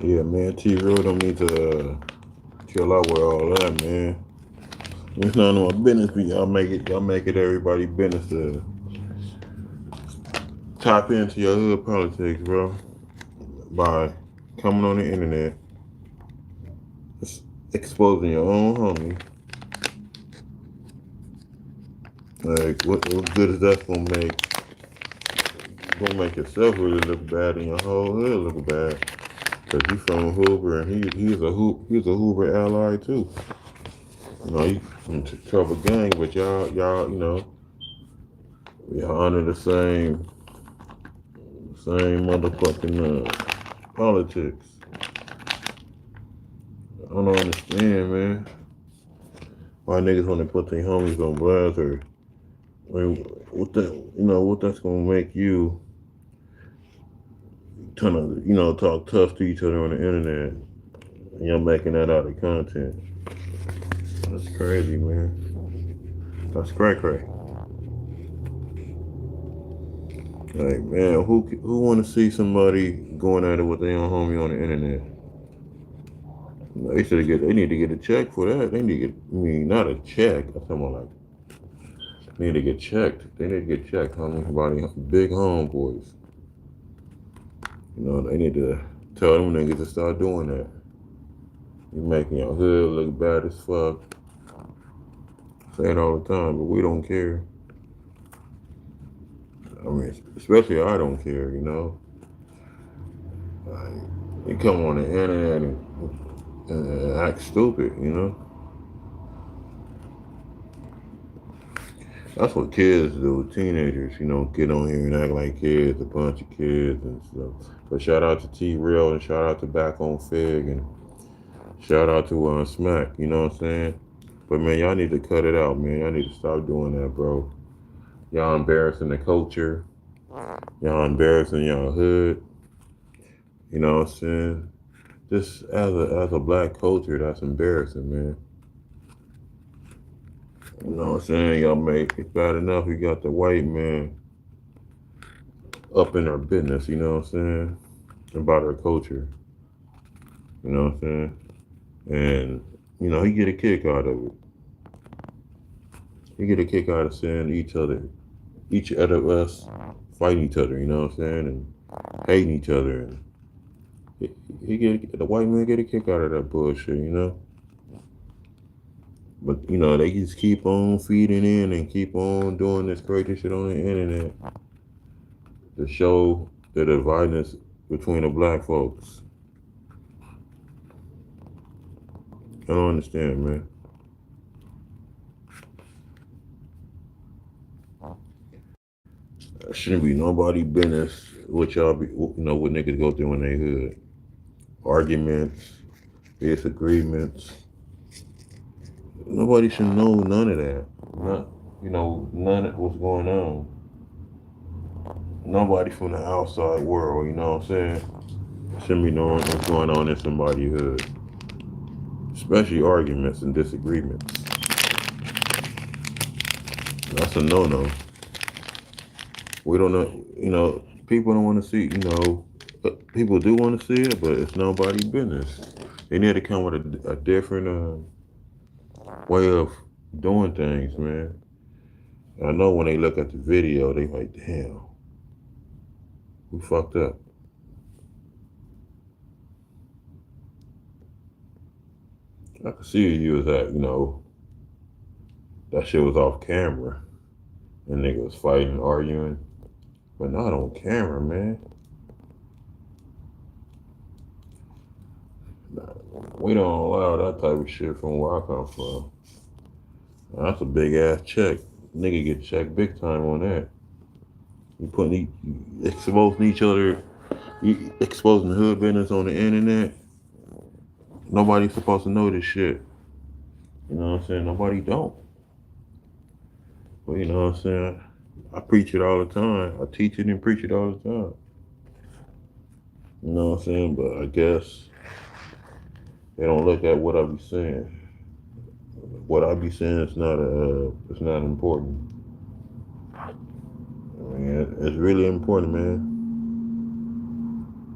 Yeah, man. T really don't need to chill out with all that, man. It's none of my business, but y'all make it everybody business to tap into your hood politics, bro. By coming on the internet, exposing your own homie. Like, what good is that gonna make? Gonna make yourself really look bad and your whole hood look bad. Cause he's from Hoover and he's a Hoover ally too. You know, he from trouble gang, but y'all, We honor the same motherfucking politics. I don't understand, man. Why niggas want to put their homies on blast or what that's gonna make you kind of talk tough to each other on the internet and y'all making that out of content. That's crazy, man. That's cray cray. Like, man, who want to see somebody going at it with their own homie on the internet? They need to get a check for that. They need to get, I mean, not a check. I'm talking about like, they need to get checked. They need to get checked, homie. Somebody, big homeboys. They need to tell them niggas to start doing that. You making your hood look bad as fuck. Say it all the time, but we don't care. I mean, especially I don't care, Like, you come on the internet and act stupid, That's what kids do, teenagers, get on here and act like kids, a bunch of kids and stuff. But shout out to T-Real and shout out to Back on Fig and shout out to Smack, you know what I'm saying? But man, y'all need to cut it out, man. Y'all need to stop doing that, bro. Y'all embarrassing the culture. Y'all embarrassing y'all hood. You know what I'm saying? Just as a black culture, that's embarrassing, man. You know what I'm saying? Y'all make it bad enough. You got the white man up in their business, you know what I'm saying? About our culture. You know what I'm saying? And, he get a kick out of it. He get a kick out of seeing each other us fighting each other, you know what I'm saying? And hating each other. And the white man get a kick out of that bullshit. But they just keep on feeding in and keep on doing this crazy shit on the internet to show the dividedness between the black folks. I don't understand, man. It shouldn't be nobody business what y'all be, what niggas go through in their hood. Arguments, disagreements. Nobody should know none of that. None of what's going on. Nobody from the outside world, you know what I'm saying? Shouldn't be knowing what's going on in somebody's hood. Especially arguments and disagreements. That's a no-no. We don't know, people don't want to see, people do want to see it, but it's nobody's business. They need to come with a different way of doing things, man. I know when they look at the video, they like, damn, we fucked up. I could see you was at, that shit was off camera. And nigga was fighting, arguing. But not on camera, man. We don't allow that type of shit from where I come from. That's a big ass check. Nigga get checked big time on that. You exposing each other, exposing hood business on the internet. Nobody's supposed to know this shit. You know what I'm saying? Nobody don't. But you know what I'm saying? I preach it all the time. I teach it and preach it all the time. You know what I'm saying? But I guess they don't look at what I be saying. What I be saying is it's not important. I mean, it's really important, man.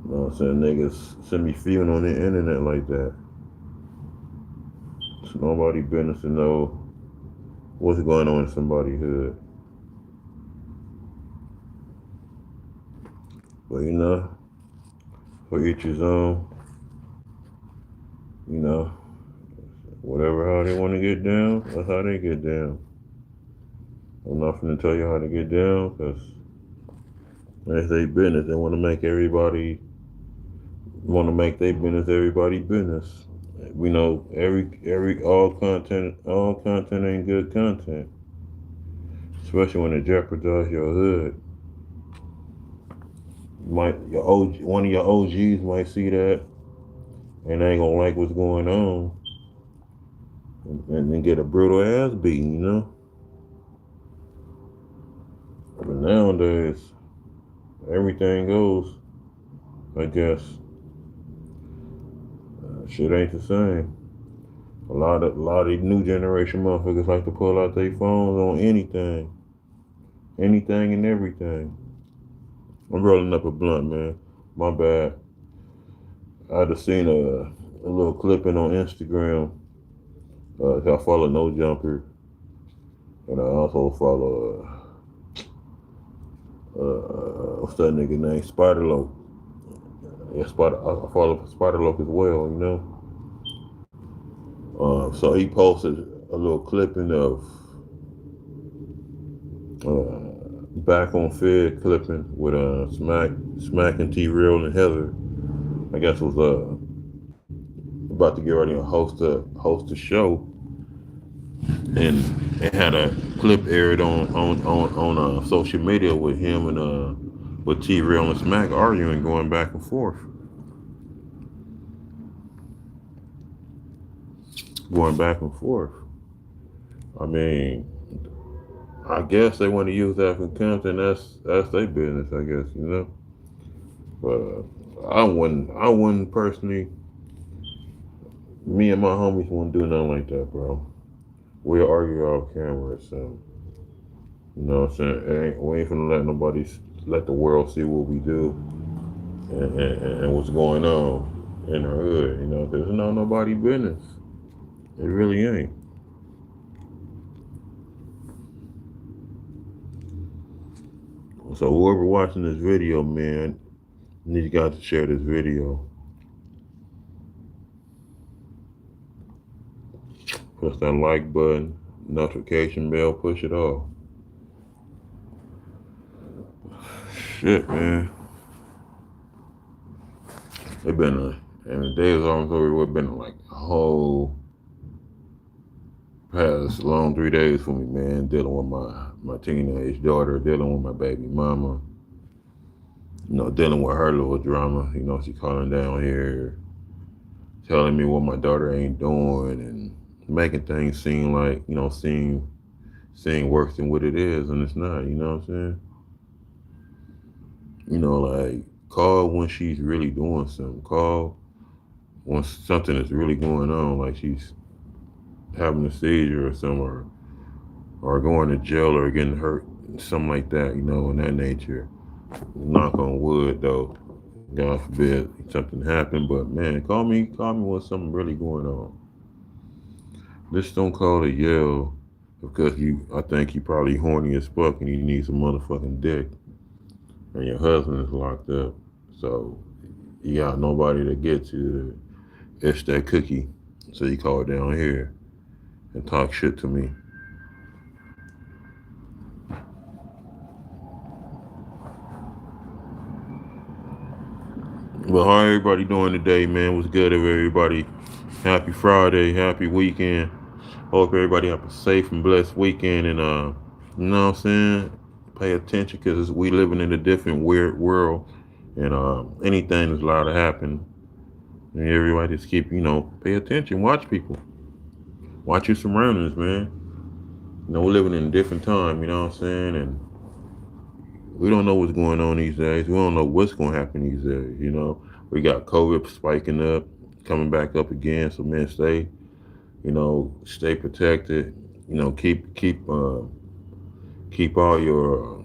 You know what I'm saying? Niggas send me feeling on the internet like that. It's nobody's business to know what's going on in somebody's hood. But for each his own. Whatever how they want to get down, that's how they get down. I'm not finna tell you how to get down, because it's their business. They want to make their business everybody's business. We know all content ain't good content. especially when it jeopardizes your hood. One of your OGs might see that and they ain't gonna like what's going on, and then get a brutal ass beating, you know. But nowadays, everything goes. I guess shit ain't the same. A lot of these new generation motherfuckers like to pull out their phones on anything and everything. I'm rolling up a blunt, man. My bad. I just seen a little clipping on Instagram. I follow No Jumper, and I also follow what's that nigga name? Spider Lope. Yeah, Spider. I follow Spider Lope as well. You know. So he posted a little clipping of back on Fed clipping with Smack and T Real and Heather. I guess was about to get ready and host a show, and it had a clip aired on social media with him and with T Real and Smack arguing, going back and forth, going back and forth. I mean, I guess they want to use that for content. That's their business, I guess, you know. But I wouldn't personally. Me and my homies wouldn't do nothing like that, bro. We'll argue off camera, so you know what I'm saying. We ain't finna let the world see what we do and what's going on in our hood. You know, 'cause it's not nobody business. It really ain't. So whoever watching this video, man, I need you guys to share this video. Press that like button, notification bell, push it off. Shit, man. It been and the day is almost over. It's been like a whole past long 3 days for me, man. Dealing with my teenage daughter, dealing with my baby mama. You know, dealing with her little drama. You know, she calling down here, telling me what my daughter ain't doing, and making things seem like, you know, seem worse than what it is, and it's not. You know what I'm saying? You know, like, call when she's really doing something. Call when something is really going on, like she's having a seizure or something, or going to jail or getting hurt, something like that, you know, in that nature. Knock on wood, though. God forbid something happened, but man, call me when something really going on. Just don't call to yell because I think you probably horny as fuck and you need some motherfucking dick, and your husband is locked up, so you got nobody to get to itch that cookie, so you call down here and talk shit to me. But how everybody doing today, man? What's good, everybody? Happy Friday, happy weekend. Hope everybody have a safe and blessed weekend, and you know what I'm saying? Pay attention because we living in a different weird world, and anything is allowed to happen. And everybody just keep, pay attention, watch people, watch your surroundings, man. You know, we're living in a different time, you know what I'm saying? And we don't know what's going on these days. We don't know what's going to happen these days, you know. We got COVID spiking up, coming back up again. So, man, stay protected. You know, keep all your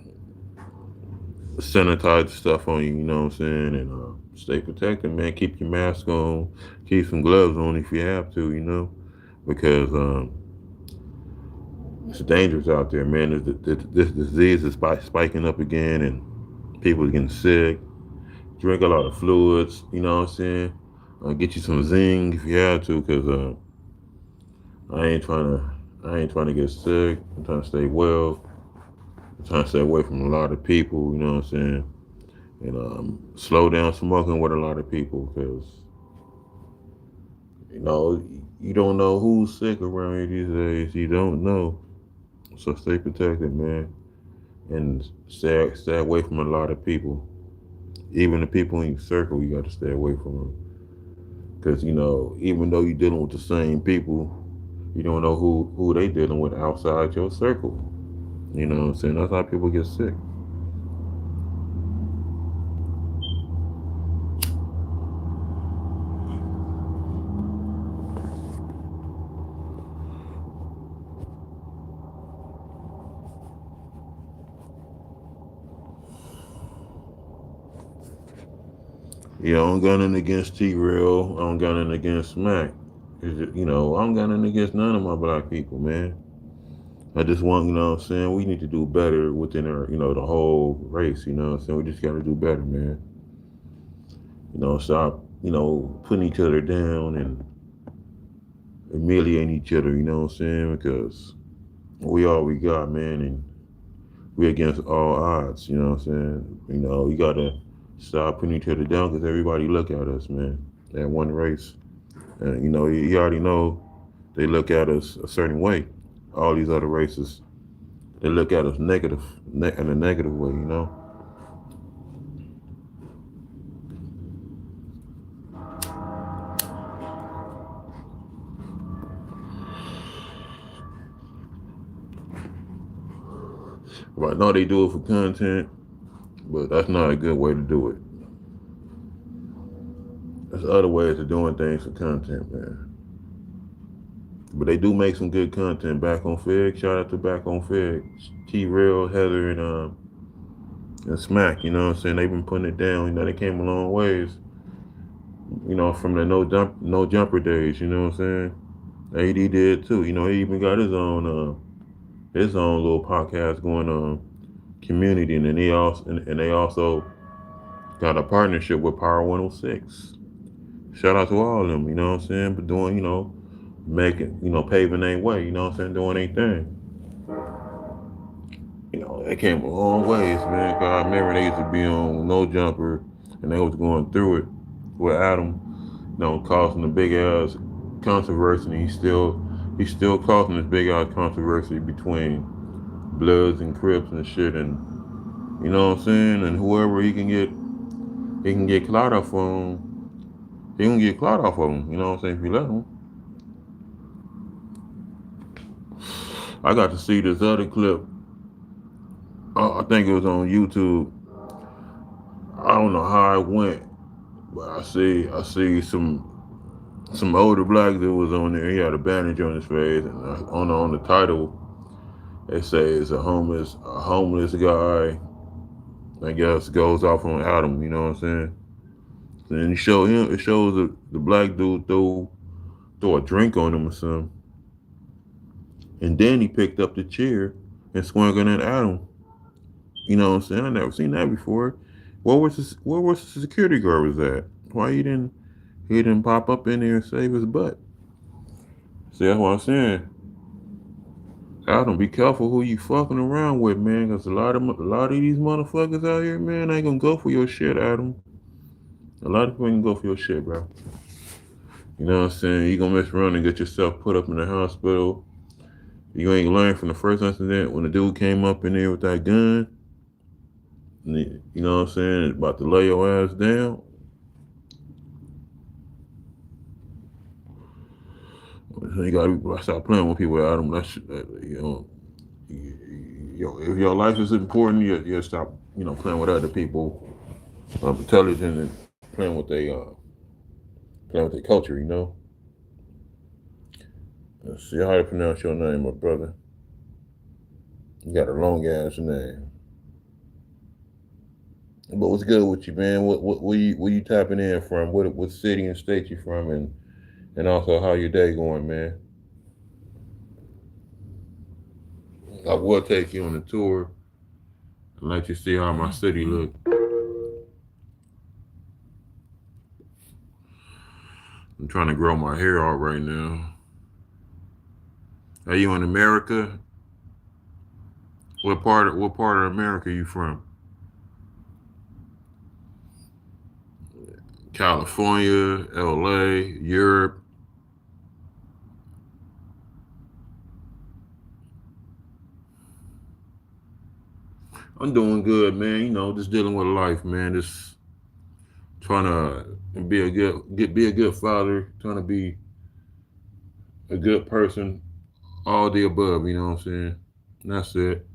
sanitizer stuff on you. You know what I'm saying, and stay protected, man. Keep your mask on. Keep some gloves on if you have to. You know, because it's dangerous out there, man. This disease is spiking up again, and people are getting sick. Drink a lot of fluids. You know what I'm saying. Get you some zinc if you have to, because I ain't trying to get sick. I'm trying to stay well. I'm trying to stay away from a lot of people. You know what I'm saying. And slow down smoking with a lot of people, because you don't know who's sick around here these days. You don't know. So stay protected, man. and stay away from a lot of people. Even the people in your circle, you got to stay away from them. Because, even though you're dealing with the same people, you don't know who they dealing with outside your circle. You know what I'm saying? That's how people get sick. Yeah, I don't got nothing against T-Rail. I don't got nothing against Smack. I don't got nothing against none of my black people, man. I just want, what I'm saying, we need to do better within our, the whole race, what I'm saying? We just got to do better, man. Stop, putting each other down and humiliating each other, you know what I'm saying? Because we all we got, man, and we against all odds, you know what I'm saying? You got to stop putting each other down because everybody look at us, man, that one race. And, you already know they look at us a certain way. All these other races, they look at us negative, in a negative way. But I know they do it for content, but that's not a good way to do it. There's other ways of doing things for content, man. But they do make some good content. Back on Fig, shout out to Back on Fig, T-Rail, Heather, and Smack. You know what I'm saying? They've been putting it down. They came a long ways. From the no jumper days. You know what I'm saying? AD did too. He even got his own little podcast going on, Community, and then they also got a partnership with Power 106. Shout out to all of them. You know what I'm saying? But doing making paving their way. You know what I'm saying? Doing their thing. They came a long ways, man. 'Cause I remember they used to be on No Jumper, and they was going through it with Adam, causing a big ass controversy. And he's still causing this big ass controversy between Bloods and Crips and shit. And you know what I'm saying? And whoever he can get clout off on. He can get clout off of him. You know what I'm saying? If you let him. I got to see this other clip. I think it was on YouTube. I don't know how it went, but I see some older black dude was on there. He had a bandage on his face, and on the title, they say it's a homeless guy. I guess goes off on Adam. You know what I'm saying? And then it shows the black dude throw a drink on him or something, and then he picked up the chair and swung it at Adam. You know what I'm saying? I never seen that before. Where was the security guard was at? Why he didn't pop up in there and save his butt? See, that's what I'm saying. Adam, be careful who you fucking around with, man. Cause a lot of these motherfuckers out here, man, ain't gonna go for your shit, Adam. A lot of people ain't gonna go for your shit, bro. You know what I'm saying? You gonna mess around and get yourself put up in the hospital. You ain't learn from the first incident when the dude came up in there with that gun. You know what I'm saying? About to lay your ass down. So you gotta stop playing with people, Adam. If your life is important, you stop, playing with other people, intelligent and playing with their culture. Let's see how to pronounce your name, my brother. You got a long ass name. But what's good with you, man? Where you tapping in from? What city and state you from, and also how your day going, man? I will take you on a tour and let you see how my city look. I'm trying to grow my hair out right now. Are you in America? What part of America are you from? California, LA, Europe. I'm doing good, man. You know, just dealing with life, man. Just trying to be a good father, trying to be a good person, all the above. You know what I'm saying? And that's it.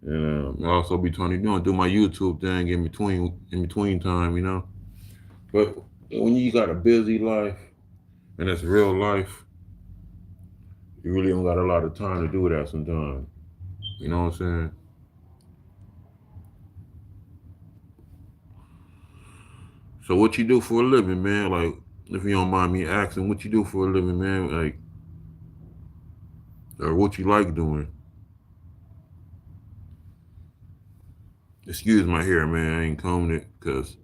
And I also be trying to do my YouTube thing in between time. You know, but when you got a busy life and it's real life, you really don't got a lot of time to do that sometimes. You know what I'm saying? So what you do for a living, man? Like, if you don't mind me asking, what you do for a living, man? Like, or what you like doing? Excuse my hair, man. I ain't combing it because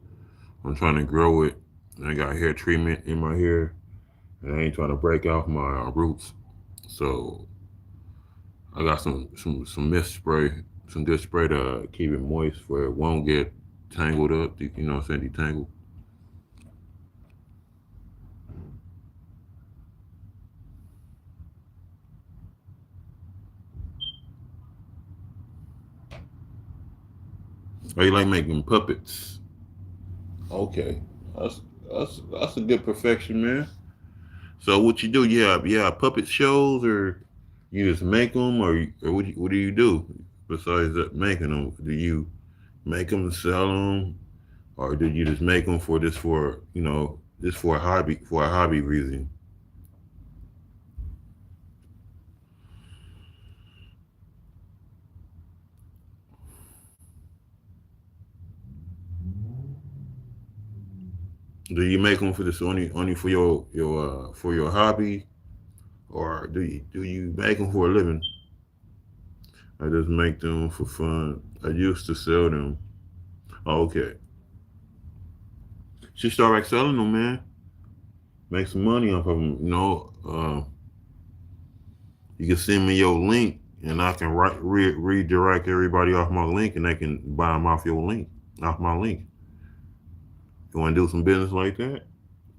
I'm trying to grow it. I got hair treatment in my hair, and I ain't trying to break off my roots. So I got some mist spray, some good spray to keep it moist where it won't get tangled up. You know what I'm saying? Detangled. Or you like making puppets? Okay, that's that's a good perfection, man. So what you do? You have puppet shows, or you just make them, or what do you do besides making them? Do you make them and sell them, or do you just make them for just for a hobby reason? Do you make them for this only for your hobby, or do you make them for a living? I just make them for fun. I used to sell them. Oh, okay, should start like selling them, man. Make some money off of them. You can send me your link, and I can redirect everybody off my link, and they can buy them off your link, off my link. You want to do some business like that?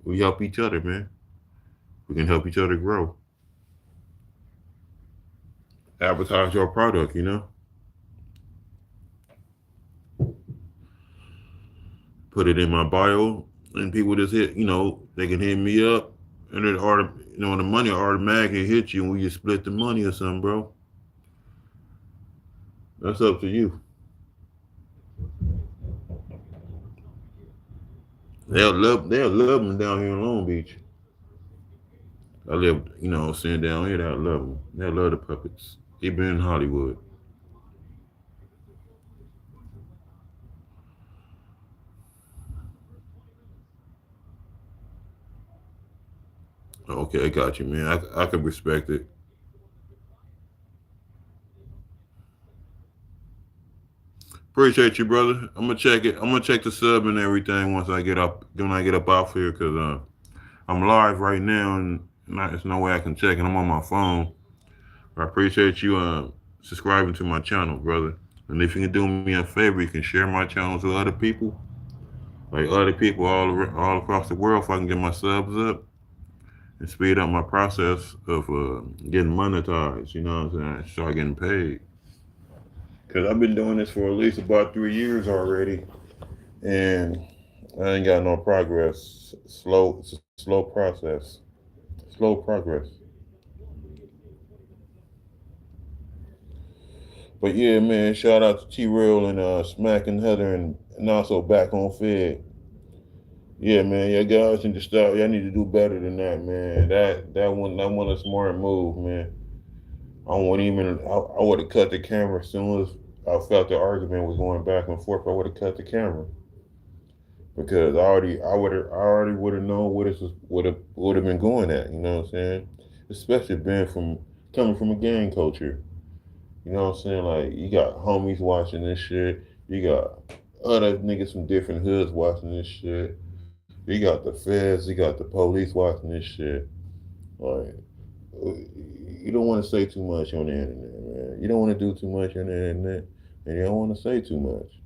We help each other, man. We can help each other grow. Advertise your product, put it in my bio, and people just they can hit me up, and the money will automatically hit you, and we just split the money or something, bro. That's up to you. They'll love them down here in Long Beach. I live, sitting down here. They'll love them. They'll love the puppets. Even in Hollywood. Okay, I got you, man. I can respect it. Appreciate you, brother. I'm gonna check it. I'm gonna check the sub and everything once I get up. When I get up off here, cause I'm live right now, and there's no way I can check it. I'm on my phone. I appreciate you subscribing to my channel, brother. And if you can do me a favor, you can share my channel to other people, like other people all across the world, if I can get my subs up and speed up my process of getting monetized. You know what I'm saying? Start getting paid. Cause I've been doing this for at least about 3 years already, and I ain't got no progress. It's a slow process. Slow progress. But yeah, man, shout out to T Real and Smack and Heather and also back on Fed. Yeah, man, yeah, guys need to stop. Y'all need to do better than that, man. That one a smart move, man. I would have cut the camera as soon as I felt the argument was going back and forth. I would have cut the camera because I already would have known what it would have been going at. You know what I'm saying? Especially being from coming from a gang culture. You know what I'm saying? Like you got homies watching this shit. You got other niggas from different hoods watching this shit. You got the feds. You got the police watching this shit. Like you don't want to say too much on the internet, man. You don't want to do too much on the internet, and you don't want to say too much.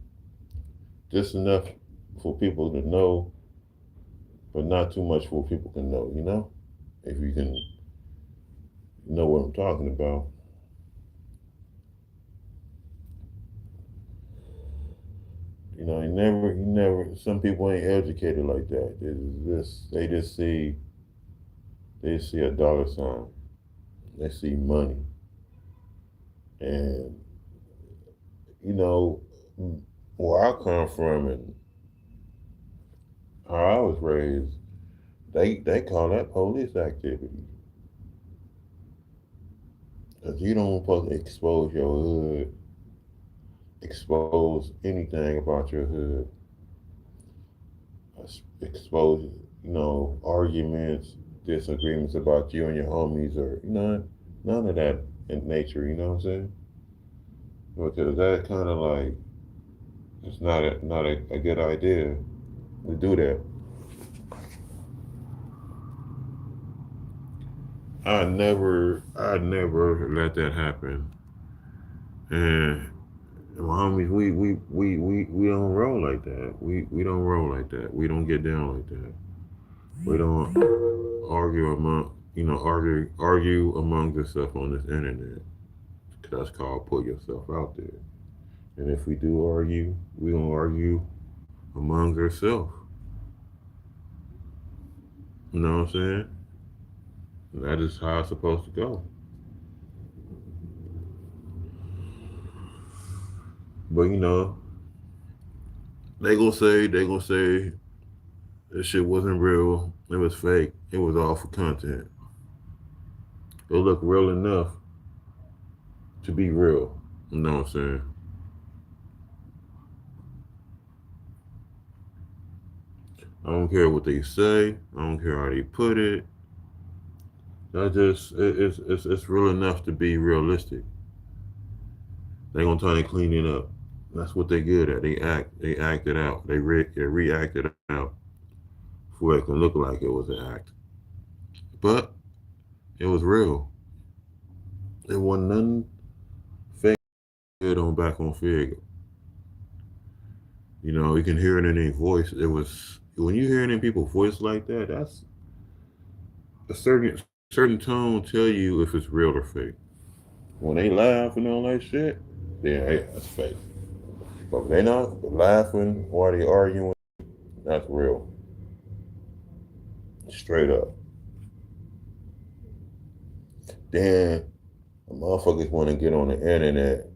Just enough for people to know, but not too much for people can know. If you can know what I'm talking about. Some people ain't educated like that. They see a dollar sign. They see money, and you know, where I come from and how I was raised, they call that police activity. Cause you don't supposed to expose your hood, expose anything about your hood, expose arguments, disagreements about you and your homies, or none of that in nature. You know what I'm saying? Because that kind of like it's not a good idea to do that. I never let that happen. And my homies, we don't roll like that. We don't roll like that. We don't get down like that. We don't argue among yourself on this internet. That's called put yourself out there. And if we do argue, we gonna argue among ourselves. You know what I'm saying? And that is how it's supposed to go. But they gonna say this shit wasn't real. It was fake. It was all for content. It looked real enough to be real. You know what I'm saying? I don't care what they say. I don't care how they put it. It's real enough to be realistic. They gonna try to clean it up. That's what they good at. They act it out. They react it out for it can look like it was an act, but it was real. It wasn't nothing fake. It on back on Fig. You can hear it in their voice. It was when you hear it in people's voice like that. That's a certain tone tell you if it's real or fake. When they laugh and all that shit, yeah, hey, that's fake. But when they not laughing while they arguing, that's real. Straight up. Then motherfuckers want to get on the internet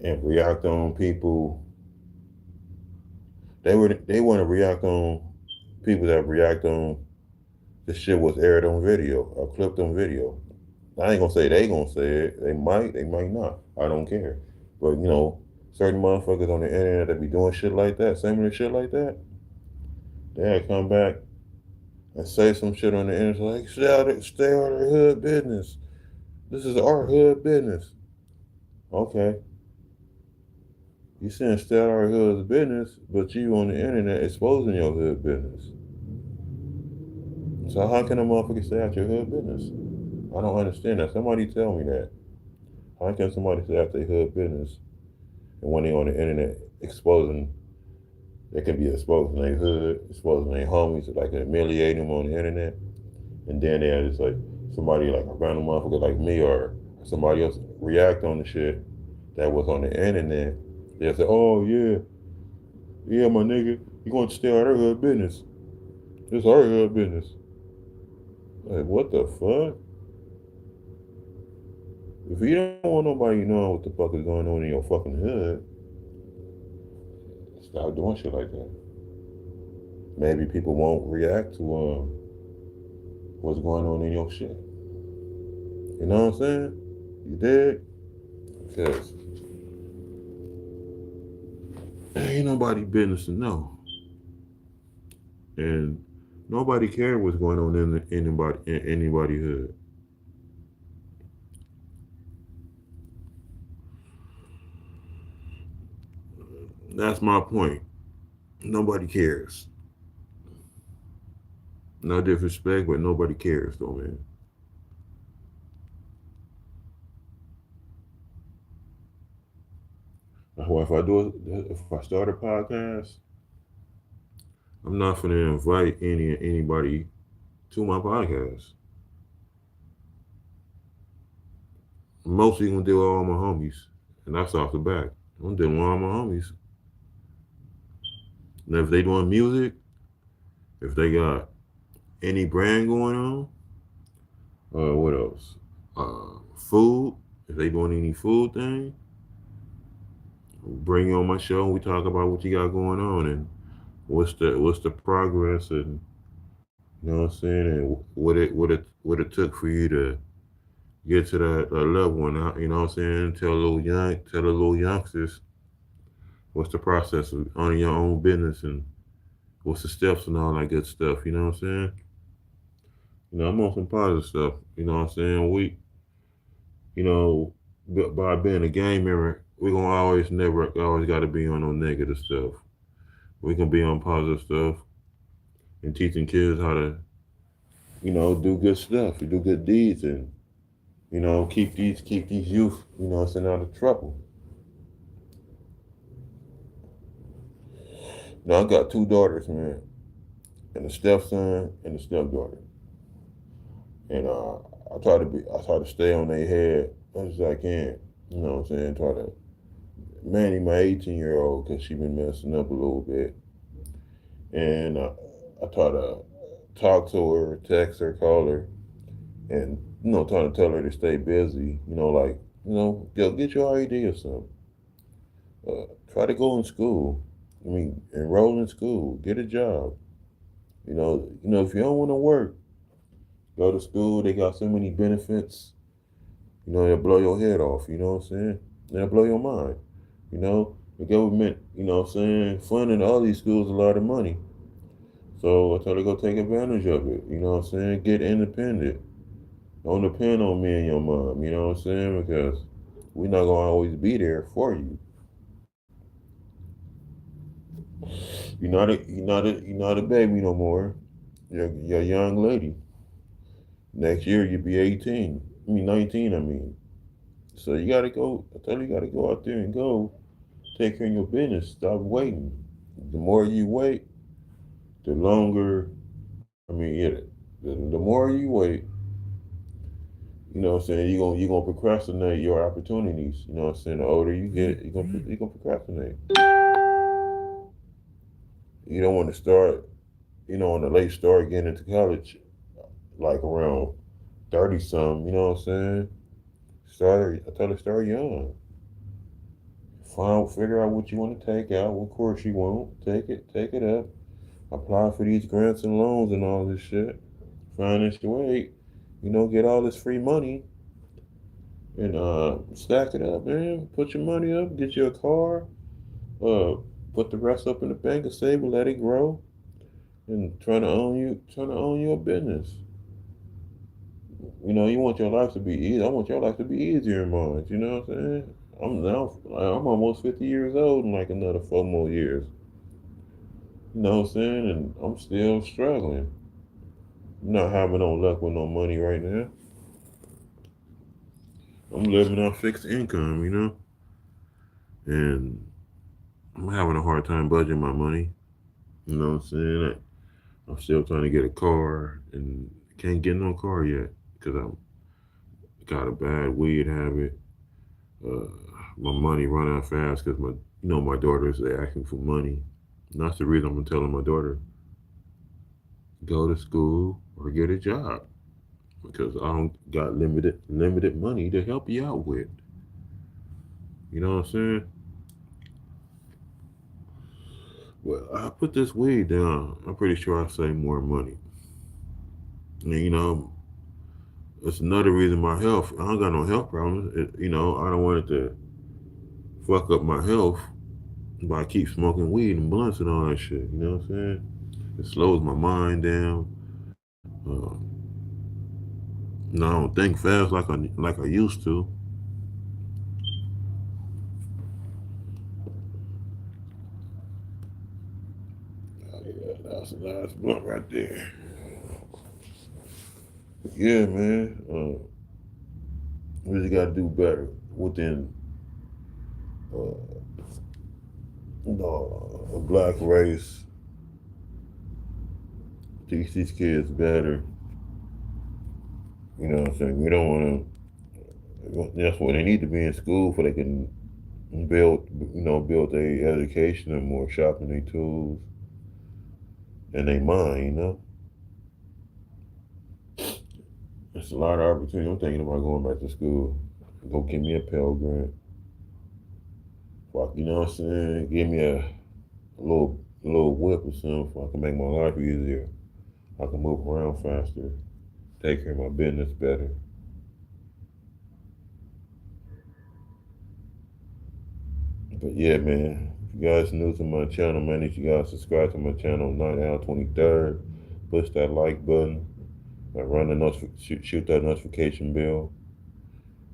and react on people. They want to react on people that react on the shit was aired on video or clipped on video. I ain't gonna say they gonna say it. They might not. I don't care. But certain motherfuckers on the internet that be doing shit like that, similar shit like that, they come back and say some shit on the internet like stay out of hood business. This is our hood business. Okay. You saying stay out of our hood business, but you on the internet exposing your hood business. So how can a motherfucker stay out your hood business? I don't understand that. Somebody tell me that. How can somebody stay out their hood business and when they on the internet exposing, they can be exposing their hood, exposing their homies, like humiliating them on the internet, and then they just like somebody like a random motherfucker like me or somebody else react on the shit that was on the internet. They say, "Oh yeah, my nigga, you going to stay out of our hood business? It's our hood business." Like what the fuck? If you don't want nobody knowing what the fuck is going on in your fucking hood, stop doing shit like that. Maybe people won't react to what's going on in your shit. You know what I'm saying? You dig? Because ain't nobody business to know, and nobody care what's going on in anybody hood. That's my point. Nobody cares. No disrespect, but nobody cares though, man. Well, if I start a podcast, I'm not gonna invite anybody to my podcast. I'm mostly gonna deal with all my homies, and that's off the back. I'm dealing with all my homies. Now, if they doing music, if they got any brand going on, what else? Food. If they doing any food thing, bring you on my show and we talk about what you got going on and what's the progress and you know what I'm saying and what it took for you to get to that level and you know what I'm saying. Tell the little youngsters what's the process of owning your own business and what's the steps and all that good stuff. You know what I'm saying. You know I'm on some positive stuff. You know what I'm saying. You know, by being a game member, we're gonna never always got to be on no negative stuff. We can be on positive stuff and teaching kids how to, do good stuff, do good deeds, and keep these youth, out of trouble. Now I got two daughters, man, and a stepson and a stepdaughter, and I try to stay on their head as I can. You know what I'm saying? Try to mainly my 18-year-old because she been messing up a little bit, and I try to talk to her, text her, call her, and trying to tell her to stay busy. Get your ID or something. Try to go in school. I mean, enroll in school, get a job. If you don't want to work, go to school. They got so many benefits. They'll blow your head off. You know what I'm saying? They'll blow your mind. The government, funding all these schools a lot of money. So I try to go take advantage of it. You know what I'm saying? Get independent. Don't depend on me and your mom. You know what I'm saying? Because we're not gonna always be there for you. You're not a baby no more. You're a young lady. Next year you'll be 18. I mean 19. I mean. So you gotta go. I tell you, you gotta go out there and go take care of your business. Stop waiting. The more you wait, the longer. I mean, yeah. The more you wait, what I'm saying, you're gonna procrastinate your opportunities. You know what I'm saying? The older you get, you're gonna procrastinate. You don't want to start, on the late start getting into college, like around 30 something. You know what I'm saying? I tell her start young. Figure out what you want to take out, what course you want, take it up, apply for these grants and loans and all this shit. Financial aid, get all this free money and stack it up, man. Put your money up, get you a car, uh, put the rest up in the bank and save it, let it grow, and trying to own your business. You want your life to be easy. I want your life to be easier than mine. You know what I'm saying? I'm almost 50 years old in like another 4 more years. You know what I'm saying? And I'm still struggling. I'm not having no luck with no money right now. I'm living on fixed income, and I'm having a hard time budgeting my money. You know what I'm saying? I'm still trying to get a car and can't get no car yet because I got a bad weed habit. Uh, my money run out fast because my daughters they asking for money. And that's the reason I'm telling my daughter go to school or get a job because I don't got limited money to help you out with. You know what I'm saying? Well, I put this weed down. I'm pretty sure I save more money. And, it's another reason my health. I don't got no health problems. I don't want it to fuck up my health by keep smoking weed and blunts and all that shit. You know what I'm saying? It slows my mind down. Uh, no, I don't think fast like I used to. Yeah, that's a nice blunt right there. Yeah, man. We just got to do better within, uh, a black race. Teach these kids better. You know what I'm saying? We don't want to. That's what they need to be in school so they can build their education and more sharpen their tools. in their mind, you know. It's a lot of opportunity. I'm thinking about going back to school. Go get me a Pell Grant. Fuck, you know what I'm saying? Give me a little whip or something so I can make my life easier. I can move around faster, take care of my business better. But yeah, man, if you guys new to my channel, man, I need you guys subscribe to my channel, Night Owl 23rd. Push that like button, and run the shoot that notification bell,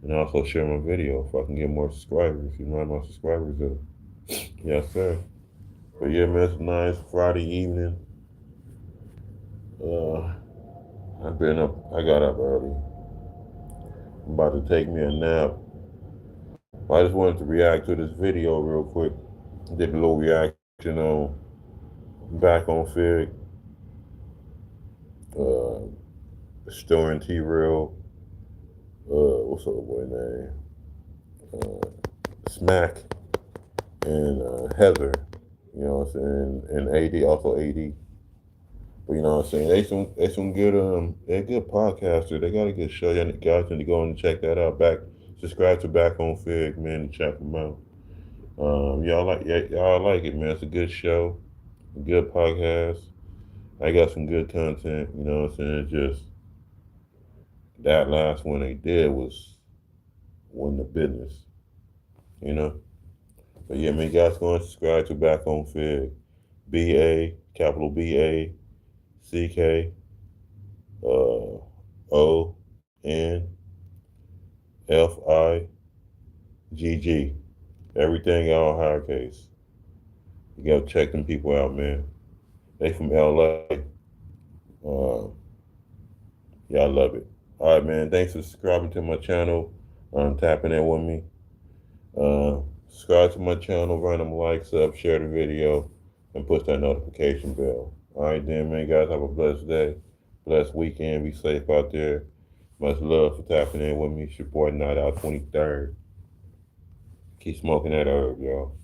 and also share my video if I can get more subscribers. You know my subscribers up. Yes, sir. But yeah, man, it's a nice Friday evening. Uh, I got up early. I'm about to take me a nap. I just wanted to react to this video real quick. Did a little reaction on Back on Fig, Story and T-Real, what's the other boy name? Smack and Heather, you know what I'm saying? And AD, also AD. But you know what I'm saying? They some good they're good podcasters. They got a good show. Y'all guys need to go and check that out. Subscribe to Back on Fig, man, and check them out. Y'all like it, man. It's a good show, a good podcast. I got some good content, you know what I'm saying? Just that last one they did was win the business, you know? But yeah, man, you guys go and subscribe to Back on Fig. capital BACK, ONFIGG. Everything all higher case. You gotta check them people out, man. They from LA. Y'all love it. All right, man. Thanks for subscribing to my channel. Tapping in with me. Subscribe to my channel, run them likes up, share the video, and push that notification bell. All right, then, man. Guys, have a blessed day, blessed weekend. Be safe out there. Much love for tapping in with me. It's your boy, Night Owl 23rd. Keep smoking that herb, y'all.